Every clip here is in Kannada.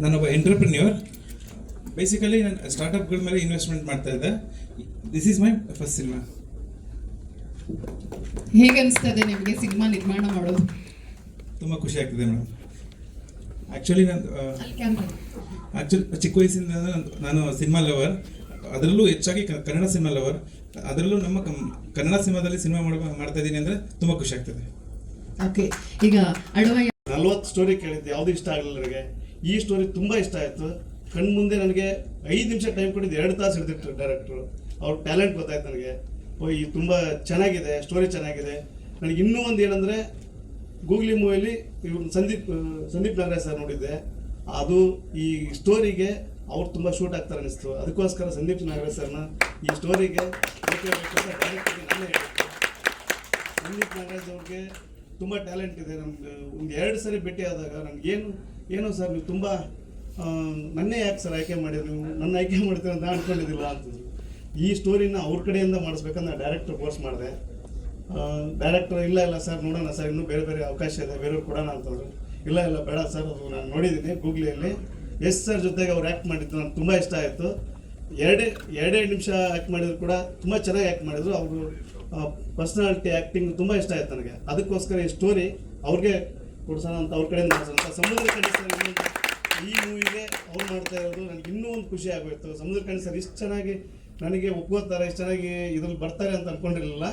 ನಾನೊಬ್ಬ ಎಂಟರ್ಪ್ರಿನ್ಯೂರ್. ಬೇಸಿಕಲಿ ನಾನು ಸ್ಟಾರ್ಟಪ್ಗಳ ಮೇಲೆ ಇನ್ವೆಸ್ಟ್ಮೆಂಟ್ ಮಾಡ್ತಾ ಇದ್ದೆ. This is my first cinema. ಹೇಗೆ ಅನಿಸ್ತದೆ ನಿಮಗೆ ಸಿನಿಮಾ ನಿರ್ಮಾಣ ಮಾಡೋದು? ತುಂಬ ಖುಷಿ ಆಗ್ತಿದೆ ಮೇಡಮ್. ಆ್ಯಕ್ಚುಲಿ ಚಿಕ್ಕ ವಯಸ್ಸಿಂದ ನಾನು ಸಿನಿಮಾ ಲವರ್, ಅದರಲ್ಲೂ ಹೆಚ್ಚಾಗಿ ಕನ್ನಡ ಸಿನಿಮಾ ಲವರ್. ಅದರಲ್ಲೂ ನಮ್ಮ ಕನ್ನಡ ಸಿನಿಮಾದಲ್ಲಿ ಸಿನಿಮಾ ಮಾಡ್ತಾ ಇದ್ದೀನಿ ಅಂದರೆ ತುಂಬ ಖುಷಿ ಆಗ್ತದೆ. ಓಕೆ, ಈಗ ಅಡವ 40 ಸ್ಟೋರಿ ಕೇಳಿದ್ದೆ, ಯಾವುದು ಇಷ್ಟ ಆಗಲಿಲ್ಲ ನನಗೆ. ಈ ಸ್ಟೋರಿ ತುಂಬ ಇಷ್ಟ ಆಯಿತು. ಕಣ್ಣು ಮುಂದೆ ನನಗೆ 5 ನಿಮಿಷ ಟೈಮ್ ಕೊಟ್ಟಿದ್ದು 2 ತಾಸು ಹಿಡಿದಿಟ್ಟು ಡೈರೆಕ್ಟ್ರು. ಅವ್ರ ಟ್ಯಾಲೆಂಟ್ ಗೊತ್ತಾಯ್ತು ನನಗೆ. ಈ ತುಂಬ ಚೆನ್ನಾಗಿದೆ, ಸ್ಟೋರಿ ಚೆನ್ನಾಗಿದೆ. ನನಗೆ ಇನ್ನೂ ಒಂದು ಏನಂದರೆ, ಗೂಗ್ಲಿ ಮೂವಿಯಲ್ಲಿ ಇವ್ರು ಸಂದೀಪ್ ನಾಗರಾಜ್ ಸರ್ ನೋಡಿದ್ದೆ. ಅದು ಈ ಸ್ಟೋರಿಗೆ ಅವ್ರು ತುಂಬ ಶೂಟ್ ಆಗ್ತಾರೆ ಅನಿಸ್ತು. ಅದಕ್ಕೋಸ್ಕರ ಸಂದೀಪ್ ನಾಗರಾಜ್ ಸರ್ನ ಈ ಸ್ಟೋರಿಗೆ ಡೈರೆಕ್ಟರ್ಗೆ ನಾನೇ ಹೇಳಿದ್ದೆ. ಸಂದೀಪ್ ನಾಗರಾಜ್ ಅವ್ರಿಗೆ ತುಂಬ ಟ್ಯಾಲೆಂಟ್ ಇದೆ. ನಮ್ಗೆ ಒಂದು 2 ಸರಿ ಭೇಟಿ ಆದಾಗ ಏನೋ ಸರ್ ನೀವು ತುಂಬ ನನ್ನೇ ಯಾಕೆ ಸರ್ ಆಯ್ಕೆ ಮಾಡಿದ್ರು, ನೀವು ನನ್ನ ಆಯ್ಕೆ ಮಾಡ್ತೀರ ಅಂತ ಅಂದ್ಕೊಂಡಿದ್ದಿಲ್ಲ ಅಂತಂದ್ರು. ಈ ಸ್ಟೋರಿನ ಅವ್ರ ಕಡೆಯಿಂದ ಮಾಡಿಸ್ಬೇಕಂತ ಡೈರೆಕ್ಟರ್ ಫೋರ್ಸ್ ಮಾಡಿದೆ. ಡೈರೆಕ್ಟರ್ ಇಲ್ಲ ಸರ್ ನೋಡೋಣ ಸರ್, ಇನ್ನೂ ಬೇರೆ ಬೇರೆ ಅವಕಾಶ ಇದೆ, ಬೇರೆಯವ್ರು ಕೊಡೋಣ ಅಂತಂದ್ರು. ಇಲ್ಲ ಬೇಡ ಸರ್, ಅದು ನಾನು ನೋಡಿದ್ದೀನಿ ಗೂಗ್ಲಿಯಲ್ಲಿ. ಎಸ್ ಸರ್ ಜೊತೆಗೆ ಅವ್ರು ಆ್ಯಕ್ಟ್ ಮಾಡಿದ್ದು ನನಗೆ ತುಂಬ ಇಷ್ಟ ಆಯಿತು. 2 ನಿಮಿಷ ಆ್ಯಕ್ಟ್ ಮಾಡಿದ್ರು ಕೂಡ ತುಂಬ ಚೆನ್ನಾಗಿ ಆ್ಯಕ್ಟ್ ಮಾಡಿದ್ರು. ಅವರು ಪರ್ಸ್ನಾಲಿಟಿ ಆ್ಯಕ್ಟಿಂಗ್ ತುಂಬ ಇಷ್ಟ ಆಯ್ತು ನನಗೆ. ಅದಕ್ಕೋಸ್ಕರ ಈ ಸ್ಟೋರಿ ಅವ್ರಿಗೆ ಕೊಡ್ಸೋಣ ಅಂತ ಅವ್ರ ಕಡೆಯಿಂದ ಮಾಡಿಸೋಣ ಅಂತ. ಸಮುದ್ರ ಕಣಿ ಸರ್ ಈ ಮೂವಿಗೆ ಅವ್ರು ಮಾಡ್ತಾ ಇರೋದು ನನಗೆ ಇನ್ನೂ ಒಂದು ಖುಷಿ ಆಗೋಯ್ತು. ಸಮುದ್ರ ಕಣಿ ಸರ್ ಇಷ್ಟು ಚೆನ್ನಾಗಿ ನನಗೆ ಒಪ್ಕೋತಾರೆ, ಇಷ್ಟು ಚೆನ್ನಾಗಿ ಇದ್ರಲ್ಲಿ ಬರ್ತಾರೆ ಅಂತ ಅಂದ್ಕೊಂಡಿರಲಿಲ್ಲ.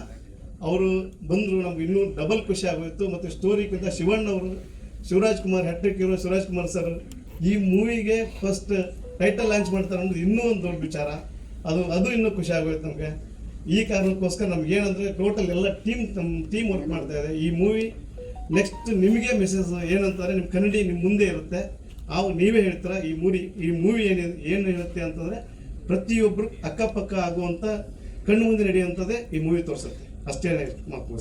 ಅವರು ಬಂದರು, ನಮ್ಗೆ ಇನ್ನೂ ಡಬಲ್ ಖುಷಿ ಆಗೋಯಿತು. ಮತ್ತು ಸ್ಟೋರಿಗಿಂತ ಶಿವಣ್ಣವರು, Shivraj Kumar, hat trick hero Shivraj Kumar sir ಈ ಮೂವಿಗೆ ಫಸ್ಟ್ ಟೈಟಲ್ ಲಾಂಚ್ ಮಾಡ್ತಾರೆ ಅನ್ನೋದು ಇನ್ನೂ ಒಂದು ದೊಡ್ಡ ವಿಚಾರ. ಅದು ಇನ್ನೂ ಖುಷಿ ಆಗೋಯ್ತು ನಮಗೆ. ಈ ಕಾರಣಕ್ಕೋಸ್ಕರ ನಮ್ಗೆ ಏನಂದರೆ ಟೋಟಲ್ ಎಲ್ಲ ಟೀಮ್ ವರ್ಕ್ ಮಾಡ್ತಾ ಇದೆ. ಈ ಮೂವಿ ನೆಕ್ಸ್ಟ್ ನಿಮಗೆ ಮೆಸೇಜ್ ಏನಂತಾರೆ, ನಿಮ್ಮ ಕನ್ನಡಿ ನಿಮ್ಮ ಮುಂದೆ ಇರುತ್ತೆ. ನೀವೇ ಹೇಳ್ತೀರ ಈ ಮೂವಿ ಏನು ಹೇಳುತ್ತೆ ಅಂತಂದರೆ, ಪ್ರತಿಯೊಬ್ಬರು ಅಕ್ಕಪಕ್ಕ ಆಗುವಂಥ ಕಣ್ಣು ಮುಂದೆ ನಡೆಯುವಂಥದ್ದೇ ಈ ಮೂವಿ ತೋರಿಸುತ್ತೆ. ಅಷ್ಟೇ ಮಾತು.